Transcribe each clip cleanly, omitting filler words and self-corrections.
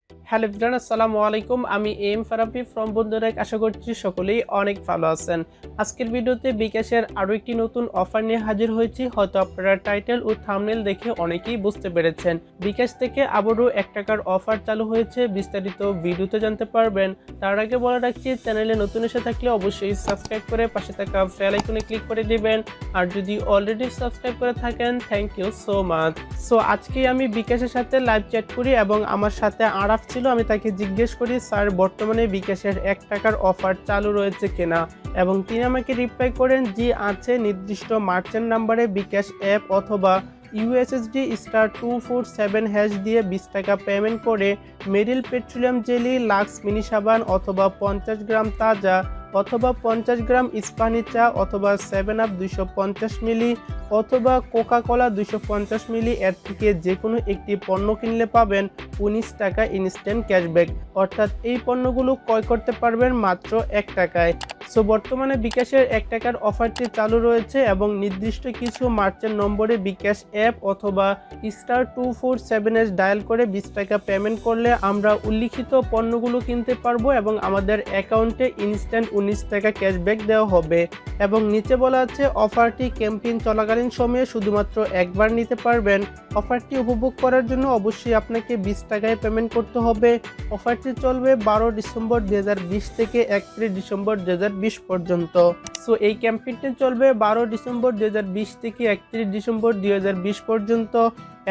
Hello everyone, আসসালামু আলাইকুম। আমি এম ফারাবি ফ্রম বন্ধুরা, আশা করছি সকলেই অনেক ভালো আছেন। আজকের ভিডিওতে বিকাশের আরও একটি নতুন অফার নিয়ে হাজির হয়েছি। হয়তো আপনারা টাইটেল ও থাম্বনেল দেখে অনেকেই বুঝতে পেরেছেন বিকাশ থেকে আবারও 1 টাকার অফার চালু হয়েছে। বিস্তারিত ভিডিওতে জানতে পারবেন। তার আগে বলে রাখছি, চ্যানেলে নতুন এসে থাকলে অবশ্যই সাবস্ক্রাইব করে পাশে থাকা বেল আইকনে ক্লিক করে দিবেন। আর যদি অলরেডি সাবস্ক্রাইব করে থাকেন, thank you so much. So আজকে আমি বিকাশের সাথে লাইভ চ্যাট করি এবং আমার সাথে আরাফ ছিল। আমি তাকে জিজ্ঞেস করি, স্যার বর্তমানে বিকাশের 1 টাকার অফার চালু রয়েছে কিনা, এবং তিনি আমাকে রিপ্লাই করেন জি আছে, নির্দিষ্ট মার্চেন্ট নাম্বারে বিকাশ অ্যাপ অথবা ইউএসএসডি *247# দিয়ে 20 টাকা পেমেন্ট করে মেরিল পেট্রোলিয়াম জেলি, লাক্স মিনি সাবান অথবা 50 গ্রাম তাজা অথবা 50 গ্রাম ইস্পানি চা অথবা 7 আপ 250 মিলি অথবা কোকা কোলা 250 মিলি এর থেকে যে কোনো একটি পণ্য কিনলে পাবেন 19 টাকা ইনস্ট্যান্ট ক্যাশব্যাক। অর্থাৎ এই পণ্যগুলো ক্রয় করতে পারবেন মাত্র 1 টাকায়। সো বর্তমানে বিকাশের 1 টাকার অফারটি চালু রয়েছে এবং নির্দিষ্ট কিছু মার্চেন্ট নম্বরে বিকাশ অ্যাপ অথবা *247# ডায়াল করে 20 টাকা পেমেন্ট করলে আমরা উল্লিখিত পণ্যগুলো কিনতে পারবো এবং আমাদের অ্যাকাউন্টে ইনস্ট্যান্ট 19 টাকা ক্যাশব্যাক দেওয়া হবে। এবং নিচে বলা আছে, অফারটি ক্যাম্পেইন চলাকালীন সময়ে শুধুমাত্র একবার নিতে পারবেন। অফারটি উপভোগ করার জন্য অবশ্যই আপনাকে 20 টাকায় পেমেন্ট করতে হবে। অফারটি চলবে 12 ডিসেম্বর 2020 থেকে 31 ডিসেম্বর 2020 পর্যন্ত। সো এই ক্যাম্পেইনটি চলবে 12 ডিসেম্বর 2020 থেকে 31 ডিসেম্বর 2020 পর্যন্ত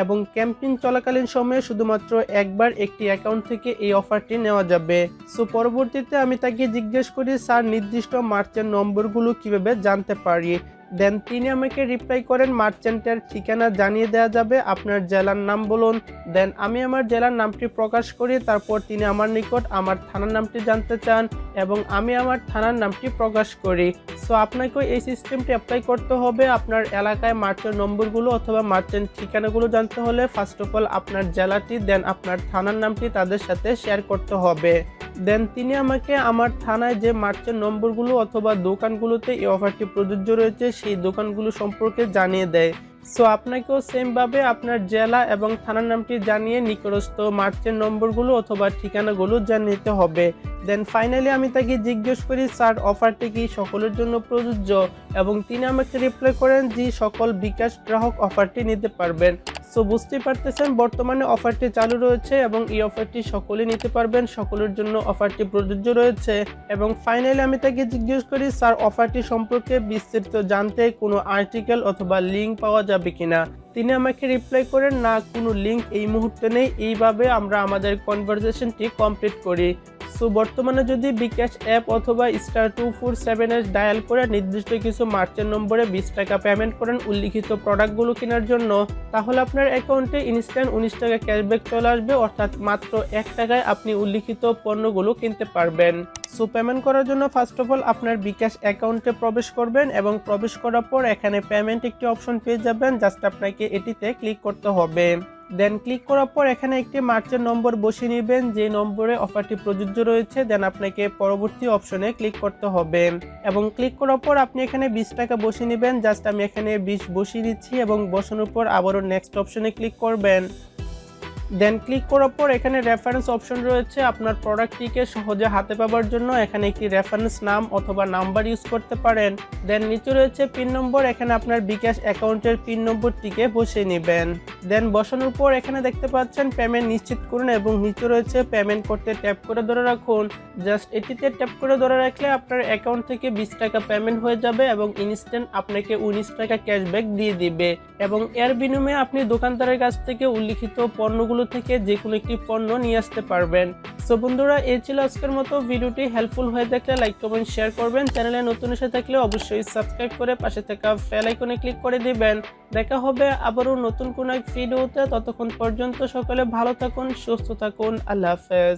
এবং ক্যাম্পেইন চলাকালীন সময়ে শুধুমাত্র একবার একটি অ্যাকাউন্ট থেকে এই অফারটি নেওয়া যাবে। সো পরবর্তীতে আমি তাকে জিজ্ঞেস করি, স্যার নির্দিষ্ট মার্চেন্ট নম্বরগুলো কিভাবে জানতে পারি? দেন তিনি আমাকে রিপ্লাই করেন, মার্চেন্টের ঠিকানা জানিয়ে দেওয়া যাবে, আপনার জেলার নাম বলুন। দেন আমি আমার জেলার নামটি প্রকাশ করি। তারপর তিনি আমার নিকট আমার থানার নামটি জানতে চান এবং আমি আমার থানার নামটি প্রকাশ করি। সো আপনাকেও এই সিস্টেমটি অ্যাপ্লাই করতে হবে। আপনার এলাকায় মার্চেন্ট নম্বরগুলো অথবা মার্চেন্ট ঠিকানাগুলো জানতে হলে ফার্স্ট অফ অল আপনার জেলাটি দেন আপনার থানার নামটি তাদের সাথে শেয়ার করতে হবে। দেন তিনি আমাকে আমার থানায় যে মার্চেন্ট নম্বরগুলো অথবা দোকানগুলোতে এই অফারটি প্রযোজ্য রয়েছে সেই দোকানগুলো সম্পর্কে জানিয়ে দেয়। সো আপনাকেও সেমভাবে আপনার জেলা এবং থানার নামটি জানিয়ে নিকটস্থ মার্চেন্ট নম্বরগুলো অথবা ঠিকানাগুলো জানিয়ে হবে। দেন ফাইনালি আমি তাকে জিজ্ঞেস করি, স্যার অফারটি কি সকলের জন্য প্রযোজ্য? এবং তিনি আমাকে রিপ্লাই করেন, জি সকল বিকাশ গ্রাহক অফারটি নিতে পারবেন। সো বুঝতেই পারতেছেন বর্তমানে অফারটি চালু রয়েছে এবং এই অফারটি সকলে নিতে পারবেন, সকলের জন্য অফারটি প্রযোজ্য রয়েছে। এবং ফাইনালি আমি তাকে জিজ্ঞেস করি, স্যার অফারটি সম্পর্কে বিস্তারিত জানতে কোনো আর্টিকেল অথবা লিঙ্ক পাওয়া যাবে কিনা? তিনি আমাকে রিপ্লাই করেন, না কোনো লিঙ্ক এই মুহূর্তে নেই। এইভাবে আমরা আমাদের কনভারসেশনটি কমপ্লিট করি। সো বর্তমানে যদি বিকাশ অ্যাপ অথবা *247# ডায়াল করে নির্দিষ্ট কিছু মার্চেন্ট নম্বরে 20 টাকা পেমেন্ট করেন উল্লিখিত প্রোডাক্টগুলো কেনার জন্য, তাহলে আপনার অ্যাকাউন্টে ইনস্ট্যান্ট 19 টাকা ক্যাশব্যাক চলে আসবে। অর্থাৎ মাত্র 1 টাকায় আপনি উল্লিখিত পণ্যগুলো কিনতে পারবেন। সো পেমেন্ট করার জন্য ফার্স্ট অফ অল আপনার বিকাশ অ্যাকাউন্টে প্রবেশ করবেন এবং প্রবেশ করার পর এখানে পেমেন্ট একটি অপশন পেয়ে যাবেন। জাস্ট আপনাকে এটিতে ক্লিক করতে হবে। দেন ক্লিক করার পর এখানে একটি মার্চেন্ট নম্বর বসিয়ে নেবেন যে নম্বরে অফারটি প্রযোজ্য রয়েছে। দেন আপনাকে পরবর্তী অপশনে ক্লিক করতে হবে এবং ক্লিক করার পর আপনি এখানে 20 টাকা বসিয়ে নেবেন। জাস্ট আমি এখানে 20 বসিয়ে দিচ্ছি এবং বসানোর পর আবারও নেক্সট অপশনে ক্লিক করবেন। দেন ক্লিক করার পর এখানে রেফারেন্স অপশন রয়েছে। আপনার প্রোডাক্টটিকে সহজে হাতে পাওয়ার জন্য এখানে একটি রেফারেন্স নাম অথবা নাম্বার ইউজ করতে পারেন। দেন নিচে রয়েছে পিন নম্বর, এখানে আপনার বিকাশ অ্যাকাউন্টের পিন নম্বরটিকে বসিয়ে নেবেন। দেন বসানোর পর এখানে দেখতে পাচ্ছেন পেমেন্ট নিশ্চিত করুন এবং নিচে রয়েছে পেমেন্ট করতে ট্যাপ করে ধরে রাখুন। জাস্ট এটিতে ট্যাপ করে ধরে রাখলে আপনার অ্যাকাউন্ট থেকে 20 টাকা পেমেন্ট হয়ে যাবে এবং ইনস্ট্যান্ট আপনাকে 19 টাকা ক্যাশব্যাক দিয়ে দিবে এবং এর বিনিময়ে আপনি দোকানদারের কাছ থেকে উল্লিখিত পণ্যগুলো থেকে যে কোনো একটি পণ্য নিয়ে আসতে পারবেন। সো বন্ধুরা, এই ছিল আজকের মতো ভিডিওটি। হেল্পফুল হয়ে থাকলে লাইক কমেন্ট শেয়ার করবেন। চ্যানেলে নতুন এসে থাকলে অবশ্যই সাবস্ক্রাইব করে পাশে থাকা বেল আইকনে ক্লিক করে দিবেন। দেখা হবে আবারও নতুন কোনো এক ভিডিওতে। ততক্ষণ পর্যন্ত সকলে ভালো থাকুন, সুস্থ থাকুন। আল্লাহ হাফেজ।